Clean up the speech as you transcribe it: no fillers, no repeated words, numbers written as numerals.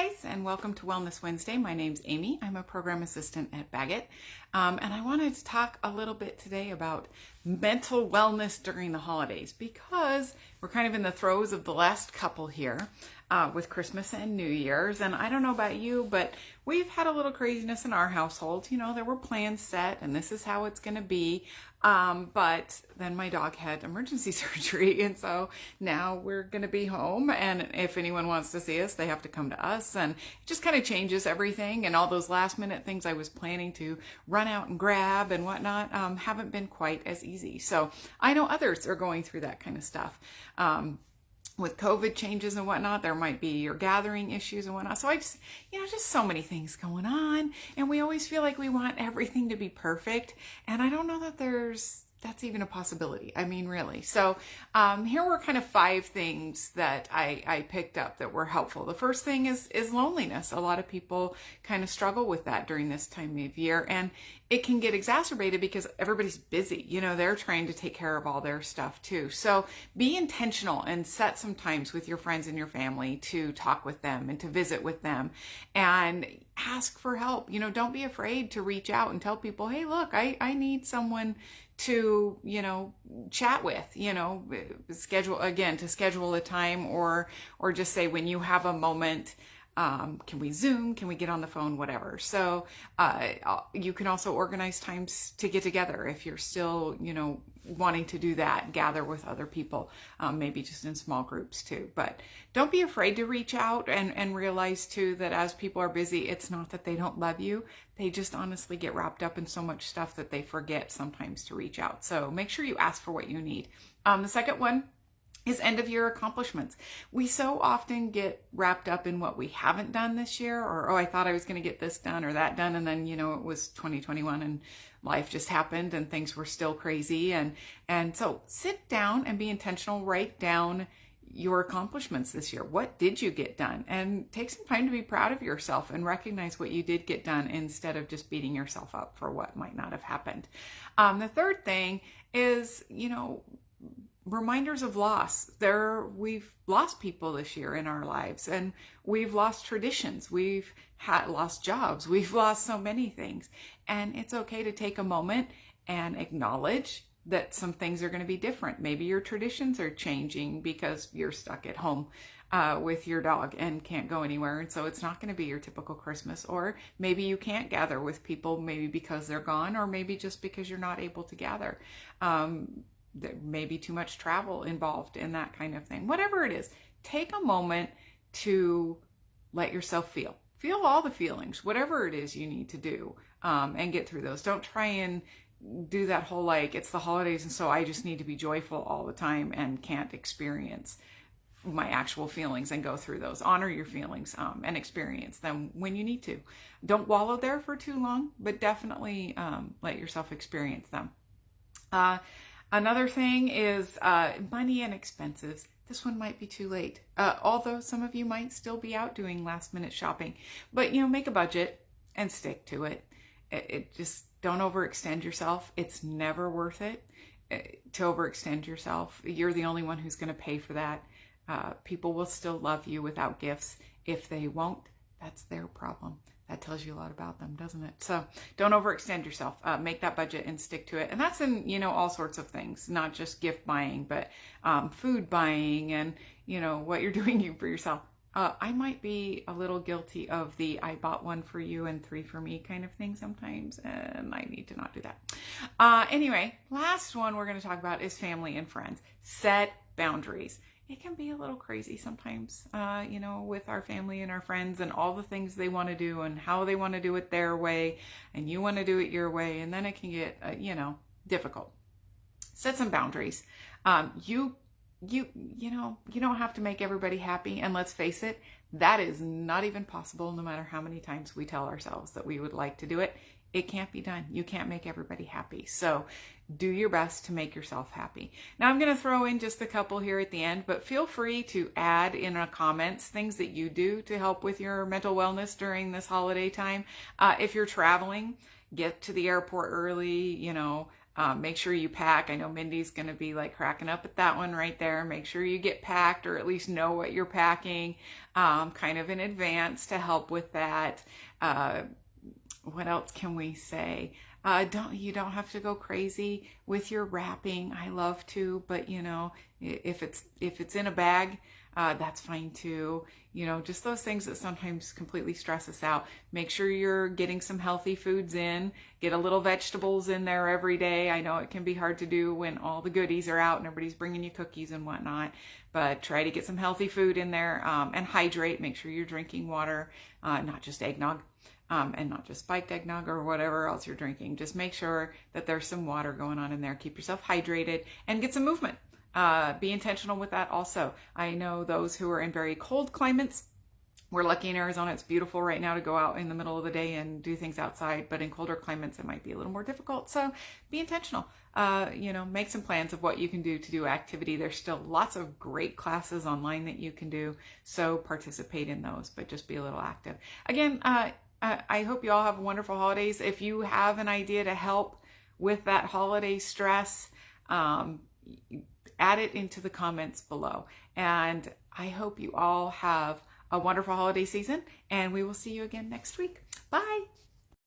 Guys, and welcome to Wellness Wednesday. My name's Amy. I'm a program assistant at Bagot, and I wanted to talk a little bit today about mental wellness during the holidays because we're kind of in the throes of the last couple here with Christmas and New Year's. And I don't know about you, but we've had a little craziness in our household. You know, there were plans set, and this is how it's going to be. But then my dog had emergency surgery, and so now we're going to be home, and if anyone wants to see us, they have to come to us, and it just kind of changes everything, and all those last minute things I was planning to run out and grab and whatnot haven't been quite as easy. So I know others are going through that kind of stuff. With COVID changes and whatnot, there might be your gathering issues and whatnot. So I just, just so many things going on. And we always feel like we want everything to be perfect. And I don't know that that's even a possibility. I mean, really. So here were kind of 5 things that I picked up that were helpful. The first thing is loneliness. A lot of people kind of struggle with that during this time of year. And it can get exacerbated because everybody's busy. They're trying to take care of all their stuff too. So be intentional and set some times with your friends and your family to talk with them and to visit with them and ask for help. Don't be afraid to reach out and tell people, hey, look, I need someone to, chat with, schedule a time or just say when you have a moment, can we Zoom? Can we get on the phone? Whatever. So you can also organize times to get together if you're still, wanting to do that, gather with other people, maybe just in small groups too. But don't be afraid to reach out and realize too that as people are busy, it's not that they don't love you. They just honestly get wrapped up in so much stuff that they forget sometimes to reach out. So make sure you ask for what you need. The second one is end of year accomplishments. We so often get wrapped up in what we haven't done this year, or, I thought I was going to get this done or that done. And then, it was 2021 and life just happened and things were still crazy. And so sit down and be intentional, write down your accomplishments this year. What did you get done? And take some time to be proud of yourself and recognize what you did get done instead of just beating yourself up for what might not have happened. The third thing is, reminders of loss. We've lost people this year in our lives, and we've lost traditions. We've lost jobs. We've lost so many things. And it's okay to take a moment and acknowledge that some things are going to be different. Maybe your traditions are changing because you're stuck at home with your dog and can't go anywhere. And so it's not going to be your typical Christmas. Or maybe you can't gather with people, maybe because they're gone, or maybe just because you're not able to gather. There may be too much travel involved in that kind of thing. Whatever it is, take a moment to let yourself feel all the feelings, whatever it is you need to do, and get through those. Don't try and do that whole, it's the holidays and so I just need to be joyful all the time and can't experience my actual feelings and go through those. Honor your feelings and experience them when you need to. Don't wallow there for too long, but definitely let yourself experience them. Another thing is money and expenses. This one might be too late, although some of you might still be out doing last minute shopping. But, make a budget and stick to it. It just don't overextend yourself. It's never worth it to overextend yourself. You're the only one who's going to pay for that. People will still love you without gifts. If they won't, that's their problem. That tells you a lot about them, doesn't it? So don't overextend yourself. Make that budget and stick to it. And that's in, all sorts of things, not just gift buying, but food buying and, what you're doing for yourself. I might be a little guilty of the I bought 1 for you and 3 for me kind of thing sometimes, and I need to not do that. Anyway, last one we're going to talk about is family and friends. Set boundaries. It can be a little crazy sometimes, with our family and our friends and all the things they want to do and how they want to do it their way and you want to do it your way. And then it can get, difficult. Set some boundaries. You don't have to make everybody happy. And let's face it, that is not even possible no matter how many times we tell ourselves that we would like to do it. It can't be done. You can't make everybody happy. So do your best to make yourself happy. Now I'm going to throw in just a couple here at the end, but feel free to add in the comments things that you do to help with your mental wellness during this holiday time. If you're traveling, get to the airport early, Make sure you pack. I know Mindy's going to be like cracking up at that one right there. Make sure you get packed, or at least know what you're packing kind of in advance to help with that. What else can we say? You don't have to go crazy with your wrapping. I love to, but you know, if it's in a bag, that's fine too. You know, just those things that sometimes completely stress us out. Make sure you're getting some healthy foods in. Get a little vegetables in there every day. I know it can be hard to do when all the goodies are out and everybody's bringing you cookies and whatnot, but try to get some healthy food in there, and hydrate. Make sure you're drinking water, not just eggnog. And not just spiked eggnog or whatever else you're drinking. Just make sure that there's some water going on in there. Keep yourself hydrated and get some movement. Be intentional with that also. I know those who are in very cold climates. We're lucky in Arizona. It's beautiful right now to go out in the middle of the day and do things outside, but in colder climates, it might be a little more difficult. So be intentional. You know, make some plans of what you can do to do activity. There's still lots of great classes online that you can do. So participate in those, but just be a little active. Again, I hope you all have wonderful holidays. If you have an idea to help with that holiday stress, add it into the comments below. And I hope you all have a wonderful holiday season, and we will see you again next week. Bye.